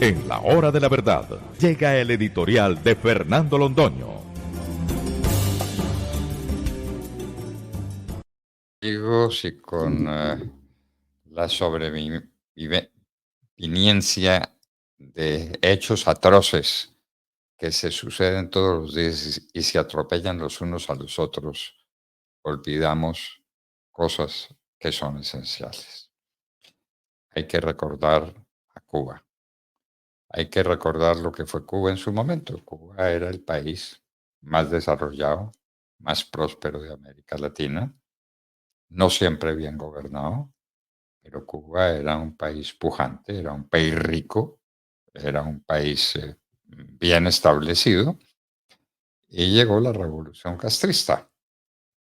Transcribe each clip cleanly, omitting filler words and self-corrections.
En la hora de la verdad, llega el editorial de Fernando Londoño. Amigos, y con la sobrevivencia de hechos atroces que se suceden todos los días y se atropellan los unos a los otros, olvidamos cosas que son esenciales. Hay que recordar a Cuba. Hay que recordar lo que fue Cuba en su momento. Cuba era el país más desarrollado, más próspero de América Latina, no siempre bien gobernado, pero Cuba era un país pujante, era un país rico, era un país bien establecido, y llegó la revolución castrista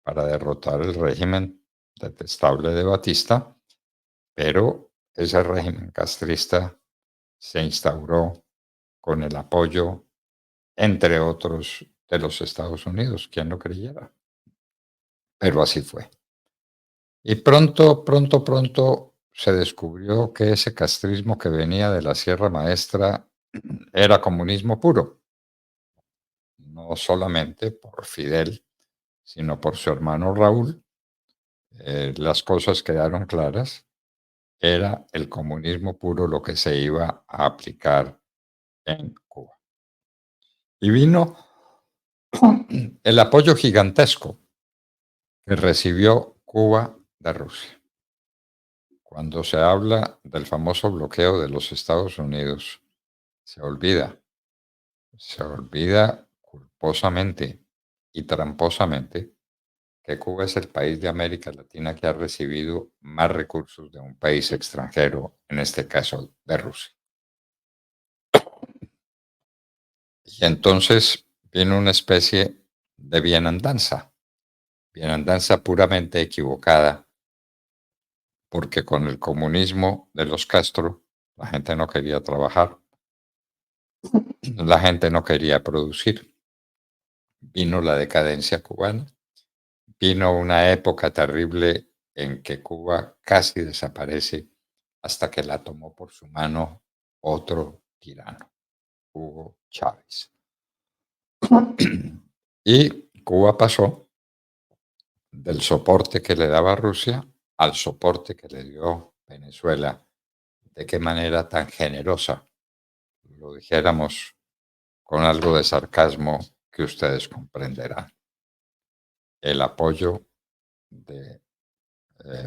para derrotar el régimen detestable de Batista, pero ese régimen castrista se instauró con el apoyo, entre otros, de los Estados Unidos, quien lo creyera, pero así fue. Y pronto se descubrió que ese castrismo que venía de la Sierra Maestra era comunismo puro, no solamente por Fidel, sino por su hermano Raúl. Las cosas quedaron claras, era el comunismo puro lo que se iba a aplicar en Cuba. Y vino el apoyo gigantesco que recibió Cuba de Rusia. Cuando se habla del famoso bloqueo de los Estados Unidos, se olvida culposamente y tramposamente que Cuba es el país de América Latina que ha recibido más recursos de un país extranjero, en este caso de Rusia. Y entonces viene una especie de bienandanza puramente equivocada, porque con el comunismo de los Castro la gente no quería trabajar, la gente no quería producir. Vino la decadencia cubana, vino una época terrible en que Cuba casi desaparece hasta que la tomó por su mano otro tirano, Hugo Chávez. Y Cuba pasó del soporte que le daba Rusia al soporte que le dio Venezuela. De qué manera tan generosa, lo dijéramos con algo de sarcasmo que ustedes comprenderán. El apoyo de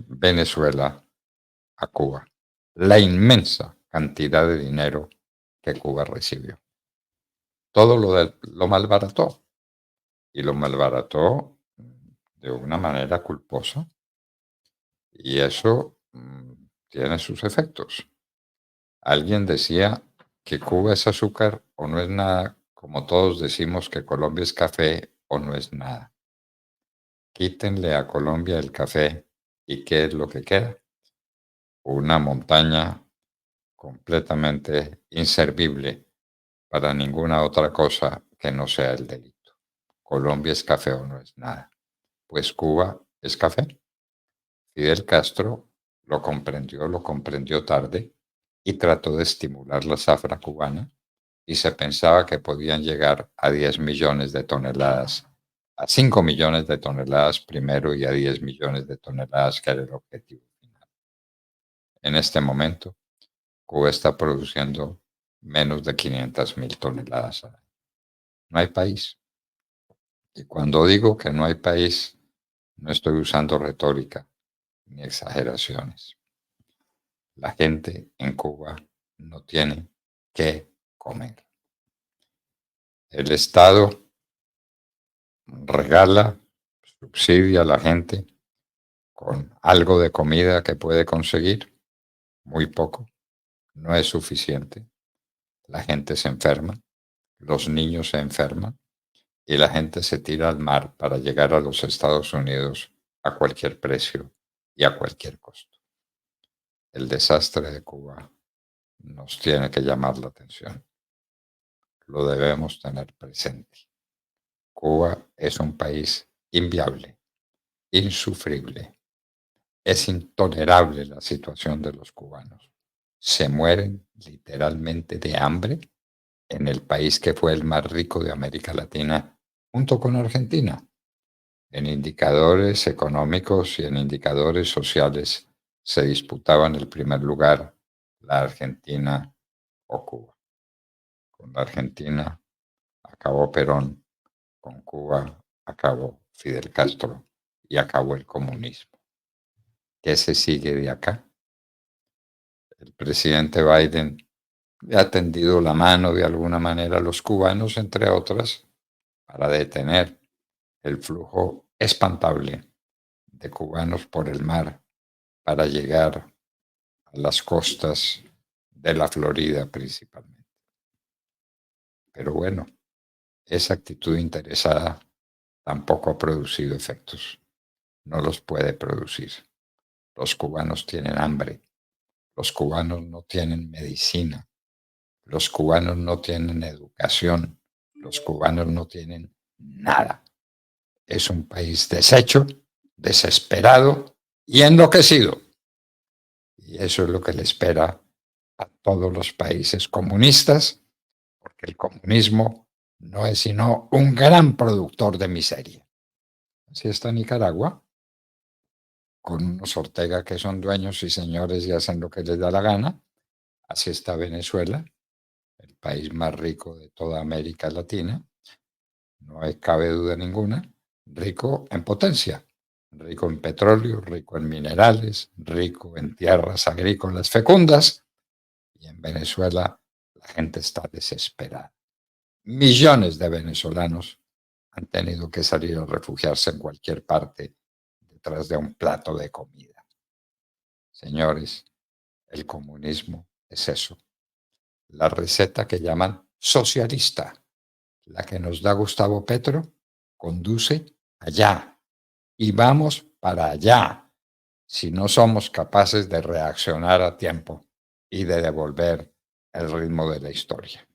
Venezuela a Cuba, la inmensa cantidad de dinero que Cuba recibió. Todo lo malbarató, y lo malbarató de una manera culposa, y eso tiene sus efectos. Alguien decía que Cuba es azúcar o no es nada, como todos decimos que Colombia es café o no es nada. Quítenle a Colombia el café, ¿y qué es lo que queda? Una montaña completamente inservible para ninguna otra cosa que no sea el delito. Colombia es café o no es nada. Pues Cuba es café. Fidel Castro lo comprendió tarde y trató de estimular la zafra cubana, y se pensaba que podían llegar a 10 millones de toneladas, a 5 millones de toneladas primero y a 10 millones de toneladas, que era el objetivo final. En este momento, Cuba está produciendo menos de 500.000 toneladas al año. No hay país. Y cuando digo que no hay país, no estoy usando retórica ni exageraciones. La gente en Cuba no tiene qué comer. El Estado regala, subsidia a la gente con algo de comida que puede conseguir, muy poco, no es suficiente. La gente se enferma, los niños se enferman, y la gente se tira al mar para llegar a los Estados Unidos a cualquier precio y a cualquier costo. El desastre de Cuba nos tiene que llamar la atención. Lo debemos tener presente. Cuba es un país inviable, insufrible. Es intolerable la situación de los cubanos. se mueren literalmente de hambre en el país que fue el más rico de América Latina, junto con Argentina. En indicadores económicos y en indicadores sociales se disputaban el primer lugar la Argentina o Cuba. Con la Argentina acabó Perón, con Cuba acabó Fidel Castro y acabó el comunismo. ¿Qué se sigue de acá? El presidente Biden le ha tendido la mano de alguna manera a los cubanos, entre otras, para detener el flujo espantable de cubanos por el mar para llegar a las costas de la Florida principalmente. Pero bueno, esa actitud interesada tampoco ha producido efectos. No los puede producir. Los cubanos tienen hambre. Los cubanos no tienen medicina. Los cubanos no tienen educación. Los cubanos no tienen nada. Es un país deshecho, desesperado y enloquecido. Y eso es lo que le espera a todos los países comunistas, porque el comunismo no es sino un gran productor de miseria. Así está Nicaragua, con unos Ortega que son dueños y señores y hacen lo que les da la gana. Así está Venezuela, el país más rico de toda América Latina. No cabe duda ninguna, rico en potencia, rico en petróleo, rico en minerales, rico en tierras agrícolas fecundas. Y en Venezuela la gente está desesperada. Millones de venezolanos han tenido que salir a refugiarse en cualquier parte detrás de un plato de comida. Señores, el comunismo es eso. La receta que llaman socialista, la que nos da Gustavo Petro, conduce allá. Y vamos para allá si no somos capaces de reaccionar a tiempo y de devolver el ritmo de la historia.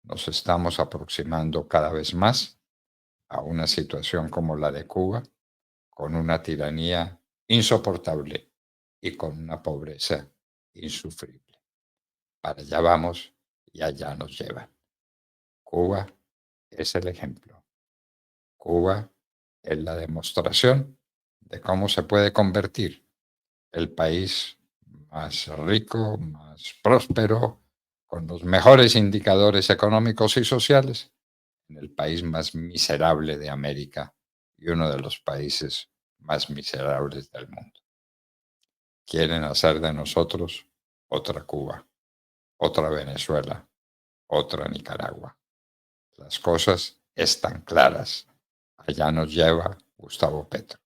Nos estamos aproximando cada vez más a una situación como la de Cuba, con una tiranía insoportable y con una pobreza insufrible. Para allá vamos y allá nos llevan. Cuba es el ejemplo. Cuba es la demostración de cómo se puede convertir el país más rico, más próspero, con los mejores indicadores económicos y sociales, en el país más miserable de América y uno de los países más miserables del mundo. Quieren hacer de nosotros otra Cuba, otra Venezuela, otra Nicaragua. Las cosas están claras. Allá nos lleva Gustavo Petro.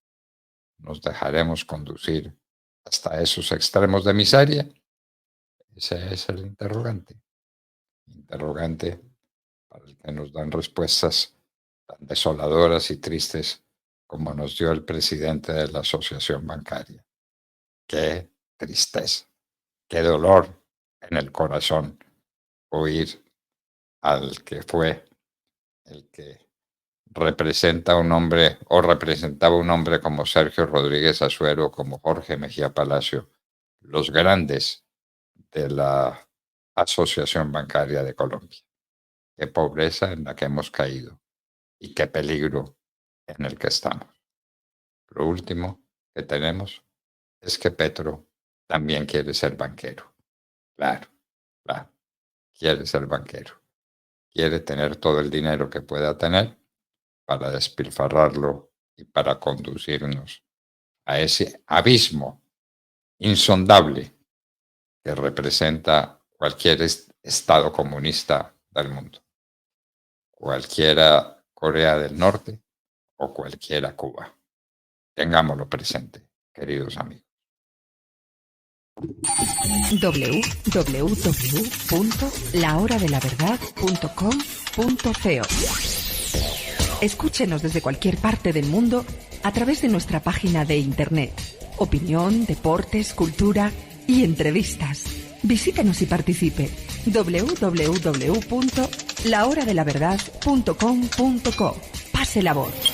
¿Nos dejaremos conducir hasta esos extremos de miseria? Ese es el interrogante. Interrogante para el que nos dan respuestas tan desoladoras y tristes como nos dio el presidente de la Asociación Bancaria. Qué tristeza, qué dolor en el corazón oír al que fue el que representa un hombre o representaba un hombre como Sergio Rodríguez Azuero, como Jorge Mejía Palacio, los grandes de la Asociación Bancaria de Colombia. Qué pobreza en la que hemos caído y qué peligro en el que estamos. Lo último que tenemos es que Petro también quiere ser banquero. Claro, quiere ser banquero. Quiere tener todo el dinero que pueda tener para despilfarrarlo y para conducirnos a ese abismo insondable que representa cualquier estado comunista del mundo. Cualquiera Corea del Norte o cualquiera Cuba. Tengámoslo presente, queridos amigos. www.lahoradelaverdad.com.co. Escúchenos desde cualquier parte del mundo a través de nuestra página de internet. Opinión, deportes, cultura y entrevistas. Visítenos y participe. www.lahoradelaverdad.com.co. Pase la voz.